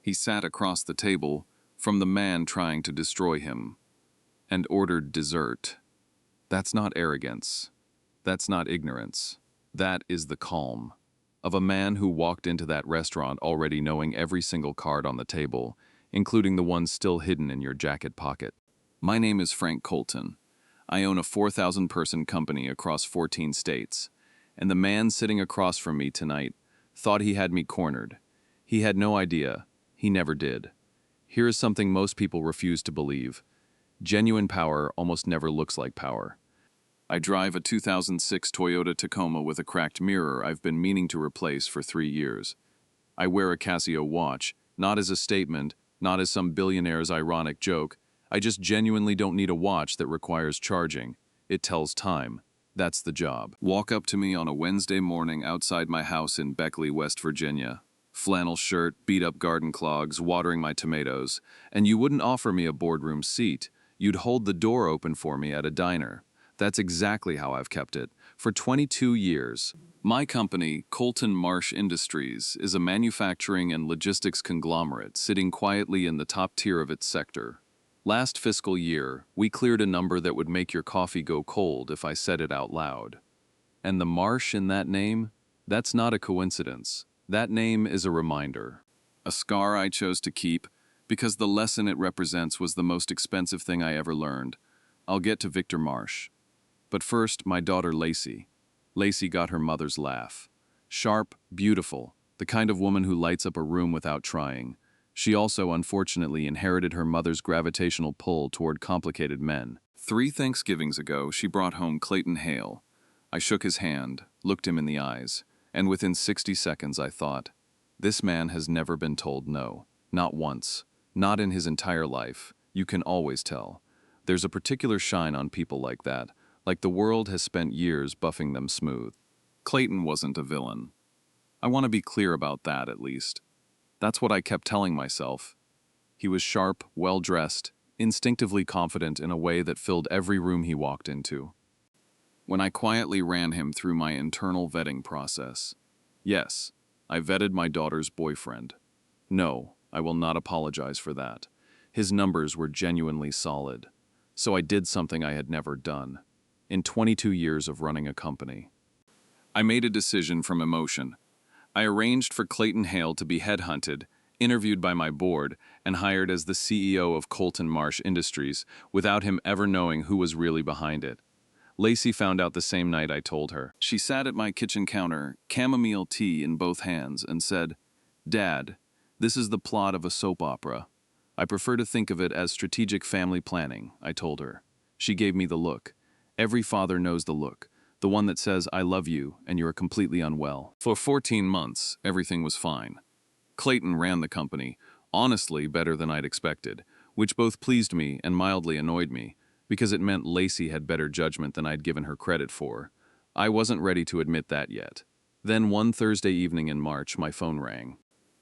He sat across the table from the man trying to destroy him and ordered dessert. That's not arrogance. That's not ignorance. That is the calm of a man who walked into that restaurant already knowing every single card on the table, including the ones still hidden in your jacket pocket. My name is Frank Colton. I own a 4,000-person company across 14 states, and the man sitting across from me tonight thought he had me cornered. He had no idea. He never did. Here is something most people refuse to believe. Genuine power almost never looks like power. I drive a 2006 Toyota Tacoma with a cracked mirror I've been meaning to replace for 3 years. I wear a Casio watch, not as a statement, not as some billionaire's ironic joke. I just genuinely don't need a watch that requires charging. It tells time. That's the job. Walk up to me on a Wednesday morning outside my house in Beckley, West Virginia. Flannel shirt, beat-up garden clogs, watering my tomatoes, and you wouldn't offer me a boardroom seat. You'd hold the door open for me at a diner. That's exactly how I've kept it. For 22 years. My company, Colton Marsh Industries, is a manufacturing and logistics conglomerate sitting quietly in the top tier of its sector. Last fiscal year, we cleared a number that would make your coffee go cold if I said it out loud. And the Marsh in that name? That's not a coincidence. That name is a reminder. A scar I chose to keep because the lesson it represents was the most expensive thing I ever learned. I'll get to Victor Marsh. But first, my daughter Lacey. Lacey got her mother's laugh. Sharp, beautiful, the kind of woman who lights up a room without trying. She also, unfortunately, inherited her mother's gravitational pull toward complicated men. 3 Thanksgivings ago, she brought home Clayton Hale. I shook his hand, looked him in the eyes, and within 60 seconds I thought, this man has never been told no. Not once. Not in his entire life. You can always tell. There's a particular shine on people like that, like the world has spent years buffing them smooth. Clayton wasn't a villain. I want to be clear about that, at least. That's what I kept telling myself. He was sharp, well-dressed, instinctively confident in a way that filled every room he walked into. When I quietly ran him through my internal vetting process. Yes, I vetted my daughter's boyfriend. No, I will not apologize for that. His numbers were genuinely solid. So I did something I had never done. In 22 years of running a company. I made a decision from emotion. I arranged for Clayton Hale to be headhunted, interviewed by my board, and hired as the CEO of Colton Marsh Industries without him ever knowing who was really behind it. Lacey found out the same night I told her. She sat at my kitchen counter, chamomile tea in both hands, and said, "Dad, this is the plot of a soap opera. I prefer to think of it as strategic family planning," I told her. She gave me the look. Every father knows the look, the one that says, "I love you, and you're completely unwell." For 14 months, everything was fine. Clayton ran the company, honestly better than I'd expected, which both pleased me and mildly annoyed me, because it meant Lacey had better judgment than I'd given her credit for. I wasn't ready to admit that yet. Then one Thursday evening in March, my phone rang.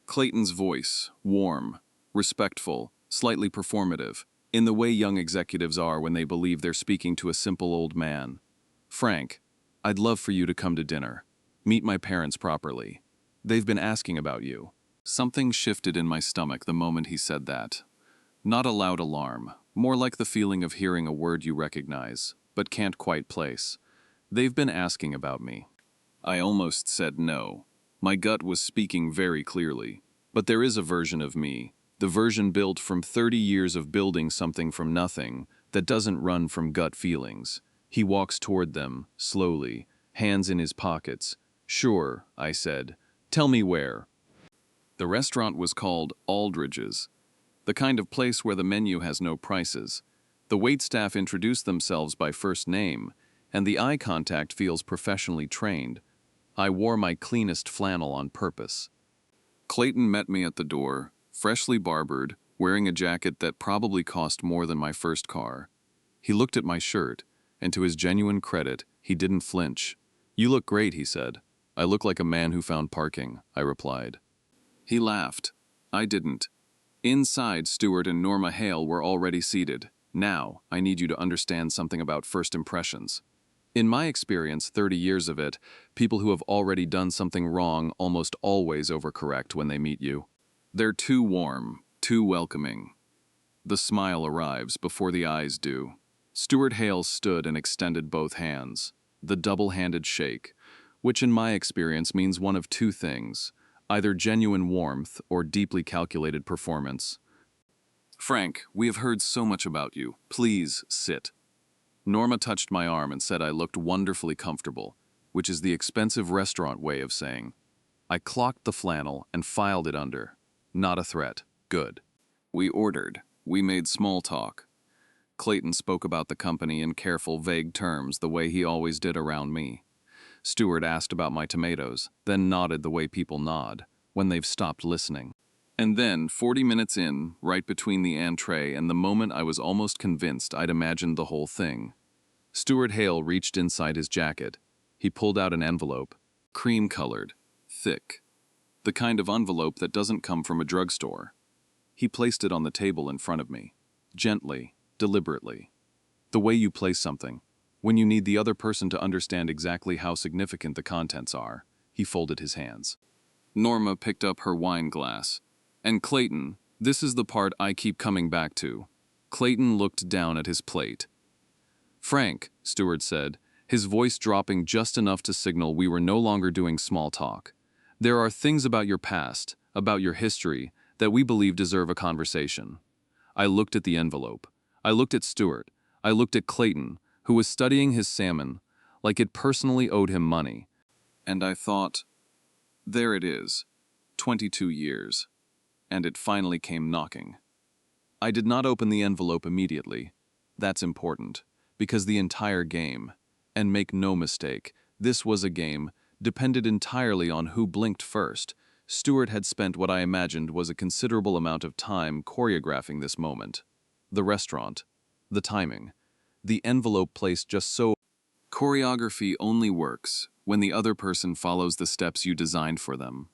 Clayton's voice, warm, respectful, slightly performative, in the way young executives are when they believe they're speaking to a simple old man. "Frank, I'd love for you to come to dinner. Meet my parents properly. They've been asking about you." Something shifted in my stomach the moment he said that. Not a loud alarm, more like the feeling of hearing a word you recognize, but can't quite place. "They've been asking about me." I almost said no. My gut was speaking very clearly. But there is a version of me, the version built from 30 years of building something from nothing, that doesn't run from gut feelings. He walks toward them, slowly, hands in his pockets. "Sure," I said. "Tell me where." The restaurant was called Aldridge's, the kind of place where the menu has no prices. The waitstaff introduce themselves by first name, and the eye contact feels professionally trained. I wore my cleanest flannel on purpose. Clayton met me at the door, freshly barbered, wearing a jacket that probably cost more than my first car. He looked at my shirt, and to his genuine credit, he didn't flinch. "You look great," he said. "I look like a man who found parking," I replied. He laughed. I didn't. Inside, Stuart and Norma Hale were already seated. "Now, I need you to understand something about first impressions. In my experience, 30 years of it, people who have already done something wrong almost always overcorrect when they meet you. They're too warm, too welcoming. The smile arrives before the eyes do. Stuart Hale stood and extended both hands, the double-handed shake, which in my experience means one of two things, either genuine warmth or deeply calculated performance. "Frank, we have heard so much about you. Please sit." Norma touched my arm and said I looked wonderfully comfortable, which is the expensive restaurant way of saying. I clocked the flannel and filed it under. Not a threat. Good. We ordered. We made small talk. Clayton spoke about the company in careful, vague terms, the way he always did around me. Stuart asked about my tomatoes, then nodded the way people nod when they've stopped listening. And then, 40 minutes in, right between the entree and the moment I was almost convinced I'd imagined the whole thing, Stuart Hale reached inside his jacket. He pulled out an envelope, cream-colored, thick, the kind of envelope that doesn't come from a drugstore. He placed it on the table in front of me, gently, deliberately. The way you place something, when you need the other person to understand exactly how significant the contents are. He folded his hands. Norma picked up her wine glass. And Clayton, this is the part I keep coming back to. Clayton looked down at his plate. "Frank," Stuart said, his voice dropping just enough to signal we were no longer doing small talk. "There are things about your past, about your history, that we believe deserve a conversation." I looked at the envelope. I looked at Stuart. I looked at Clayton, who was studying his salmon, like it personally owed him money. And I thought, there it is, 22 years. And it finally came knocking. I did not open the envelope immediately. That's important, because the entire game, and make no mistake, this was a game, depended entirely on who blinked first. Stuart had spent what I imagined was a considerable amount of time choreographing this moment. The restaurant, the timing, the envelope placed just so. Choreography only works when the other person follows the steps you designed for them.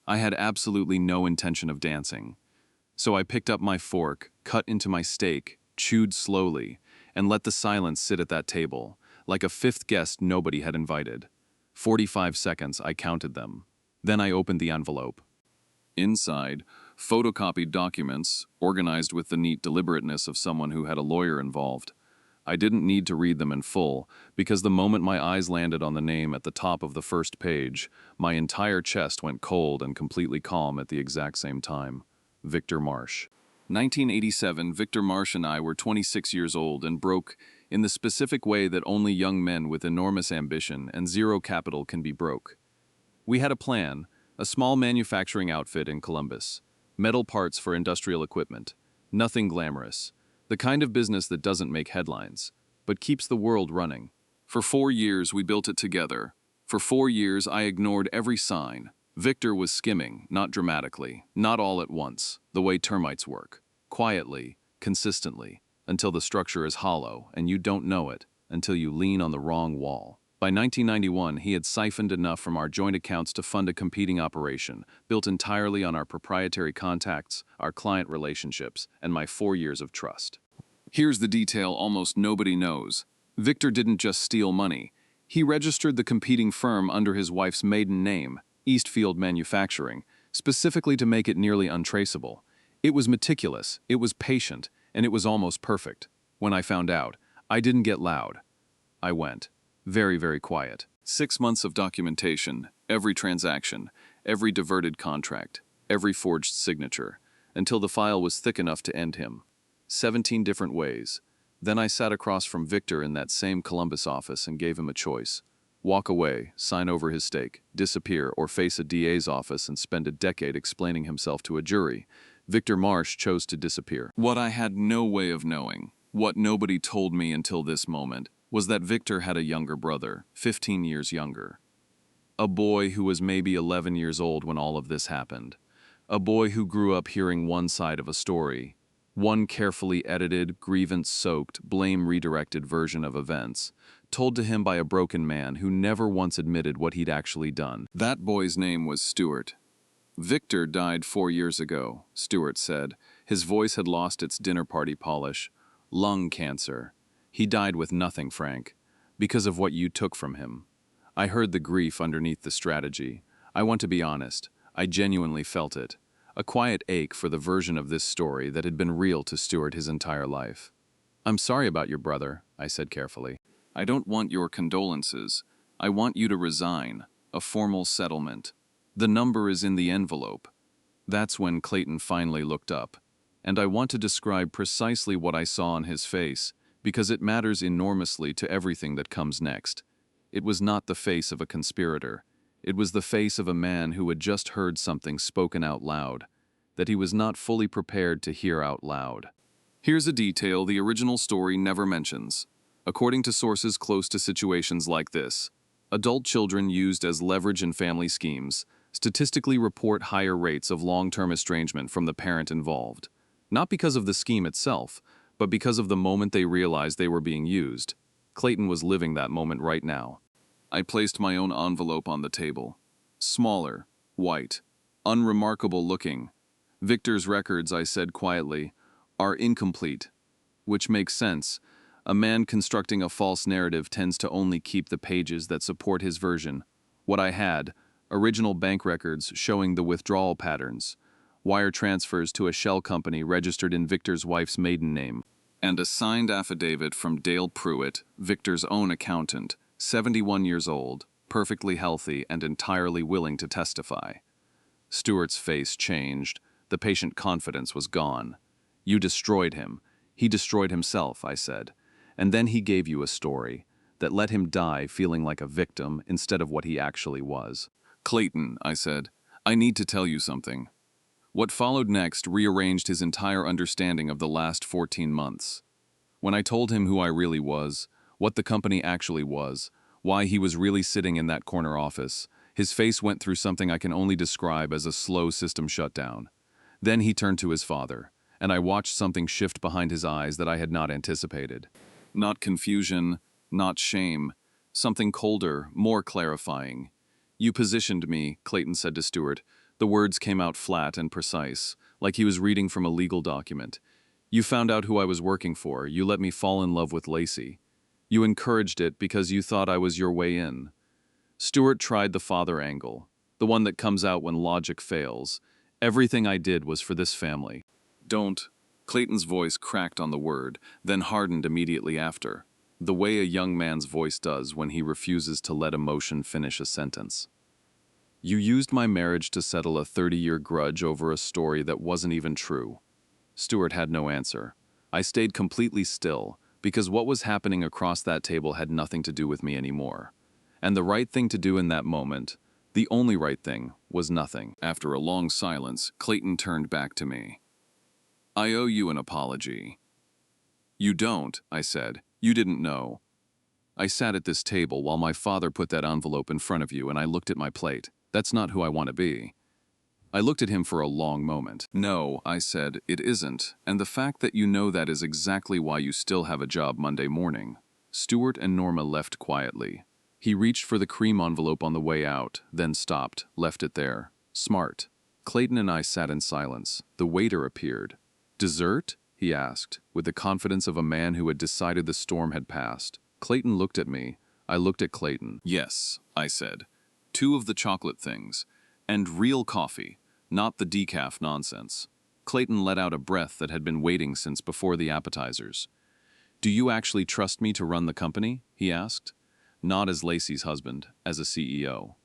I had absolutely no intention of dancing, so I picked up my fork, cut into my steak, chewed slowly, and let the silence sit at that table, like a fifth guest nobody had invited. 45 seconds, I counted them. Then I opened the envelope. Inside, photocopied documents, organized with the neat deliberateness of someone who had a lawyer involved. I didn't need to read them in full, because the moment my eyes landed on the name at the top of the first page, my entire chest went cold and completely calm at the exact same time. Victor Marsh. 1987, Victor Marsh and I were 26 years old and broke in the specific way that only young men with enormous ambition and zero capital can be broke. We had a plan, a small manufacturing outfit in Columbus, metal parts for industrial equipment, nothing glamorous. The kind of business that doesn't make headlines, but keeps the world running. For 4 years, we built it together. For 4 years, I ignored every sign. Victor was skimming, not dramatically, not all at once, the way termites work. Quietly, consistently, until the structure is hollow and you don't know it, until you lean on the wrong wall. By 1991, he had siphoned enough from our joint accounts to fund a competing operation, built entirely on our proprietary contacts, our client relationships, and my 4 years of trust. Here's the detail almost nobody knows. Victor didn't just steal money. He registered the competing firm under his wife's maiden name, Eastfield Manufacturing, specifically to make it nearly untraceable. It was meticulous, it was patient, and it was almost perfect. When I found out, I didn't get loud. I went. Very, very quiet. 6 months of documentation, every transaction, every diverted contract, every forged signature, until the file was thick enough to end him. 17 different ways. Then I sat across from Victor in that same Columbus office and gave him a choice. Walk away, sign over his stake, disappear, or face a DA's office and spend a decade explaining himself to a jury. Victor Marsh chose to disappear. What I had no way of knowing, what nobody told me until this moment, was that Victor had a younger brother, 15 years younger. A boy who was maybe 11 years old when all of this happened. A boy who grew up hearing one side of a story, one carefully edited, grievance-soaked, blame-redirected version of events, told to him by a broken man who never once admitted what he'd actually done. That boy's name was Stuart. Victor died 4 years ago, Stuart said. His voice had lost its dinner party polish. Lung cancer. He died with nothing, Frank, because of what you took from him. I heard the grief underneath the strategy. I want to be honest. I genuinely felt it. a quiet ache for the version of this story that had been real to Stuart his entire life. "I'm sorry about your brother," I said carefully. "I don't want your condolences. I want you to resign. A formal settlement. The number is in the envelope." That's when Clayton finally looked up. And I want to describe precisely what I saw on his face, because it matters enormously to everything that comes next. It was not the face of a conspirator. It was the face of a man who had just heard something spoken out loud, that he was not fully prepared to hear out loud. Here's a detail the original story never mentions. According to sources close to situations like this, adult children used as leverage in family schemes statistically report higher rates of long-term estrangement from the parent involved. Not because of the scheme itself, but because of the moment they realized they were being used. Clayton was living that moment right now. I placed my own envelope on the table. Smaller, white, unremarkable looking. "Victor's records," I said quietly, "are incomplete." Which makes sense. A man constructing a false narrative tends to only keep the pages that support his version. What I had, original bank records showing the withdrawal patterns, wire transfers to a shell company registered in Victor's wife's maiden name, and a signed affidavit from Dale Pruitt, Victor's own accountant, 71 years old, perfectly healthy and entirely willing to testify. Stuart's face changed. The patient confidence was gone. "You destroyed him. He destroyed himself," I said. "And then he gave you a story that let him die feeling like a victim instead of what he actually was." "Clayton," I said, "I need to tell you something." What followed next rearranged his entire understanding of the last 14 months. When I told him who I really was, what the company actually was, why he was really sitting in that corner office, his face went through something I can only describe as a slow system shutdown. Then he turned to his father, and I watched something shift behind his eyes that I had not anticipated. Not confusion, not shame, something colder, more clarifying. "You positioned me," Clayton said to Stuart. The words came out flat and precise, like he was reading from a legal document. "You found out who I was working for. You let me fall in love with Lacey. You encouraged it because you thought I was your way in." Stuart tried the father angle, the one that comes out when logic fails. "Everything I did was for this family." "Don't." Clayton's voice cracked on the word, then hardened immediately after, the way a young man's voice does when he refuses to let emotion finish a sentence. "You used my marriage to settle a 30-year grudge over a story that wasn't even true." Stuart had no answer. I stayed completely still, because what was happening across that table had nothing to do with me anymore. And the right thing to do in that moment, the only right thing, was nothing. After a long silence, Clayton turned back to me. "I owe you an apology." "You don't," I said. "You didn't know. I sat at this table while my father put that envelope in front of you, and I looked at my plate. That's not who I want to be." I looked at him for a long moment. "No," I said, "it isn't, and the fact that you know that is exactly why you still have a job Monday morning." Stuart and Norma left quietly. He reached for the cream envelope on the way out, then stopped, left it there. Smart. Clayton and I sat in silence. The waiter appeared. "Dessert?" he asked, with the confidence of a man who had decided the storm had passed. Clayton looked at me. I looked at Clayton. "Yes," I said. "2 of the chocolate things. And real coffee, not the decaf nonsense." Clayton let out a breath that had been waiting since before the appetizers. "Do you actually trust me to run the company?" he asked. "Not as Lacey's husband, as a CEO."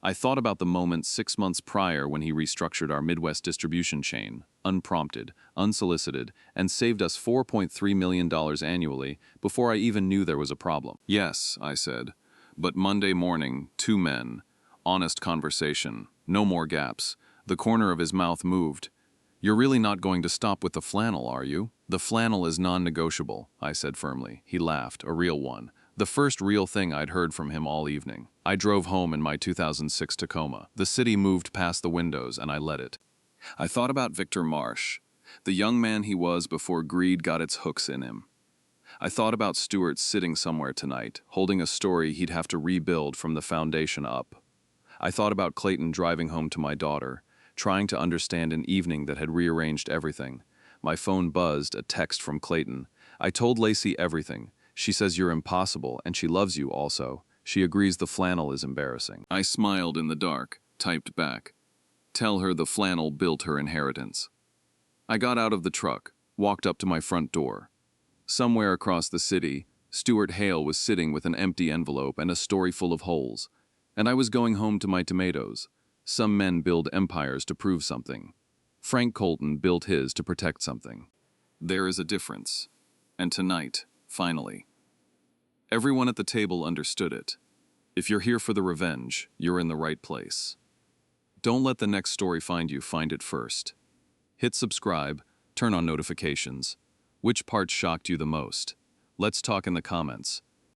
I thought about the moment 6 months prior when he restructured our Midwest distribution chain, unprompted, unsolicited, and saved us $4.3 million annually before I even knew there was a problem. "Yes," I said. "But Monday morning, 2 men. Honest conversation. No more gaps." The corner of his mouth moved. "You're really not going to stop with the flannel, are you?" "The flannel is non-negotiable," I said firmly. He laughed, a real one. The first real thing I'd heard from him all evening. I drove home in my 2006 Tacoma. The city moved past the windows, and I let it. I thought about Victor Marsh, the young man he was before greed got its hooks in him. I thought about Stuart sitting somewhere tonight, holding a story he'd have to rebuild from the foundation up. I thought about Clayton driving home to my daughter, trying to understand an evening that had rearranged everything. My phone buzzed, a text from Clayton. "I told Lacey everything. She says you're impossible, and she loves you also. She agrees the flannel is embarrassing." I smiled in the dark, typed back. Tell her the flannel built her inheritance. I got out of the truck, walked up to my front door. Somewhere across the city, Stuart Hale was sitting with an empty envelope and a story full of holes. And I was going home to my tomatoes. Some men build empires to prove something. Frank Colton built his to protect something. There is a difference. And tonight, finally. Everyone at the table understood it. If you're here for the revenge, you're in the right place. Don't let the next story find you, find it first. Hit subscribe, turn on notifications. Which part shocked you the most? Let's talk in the comments.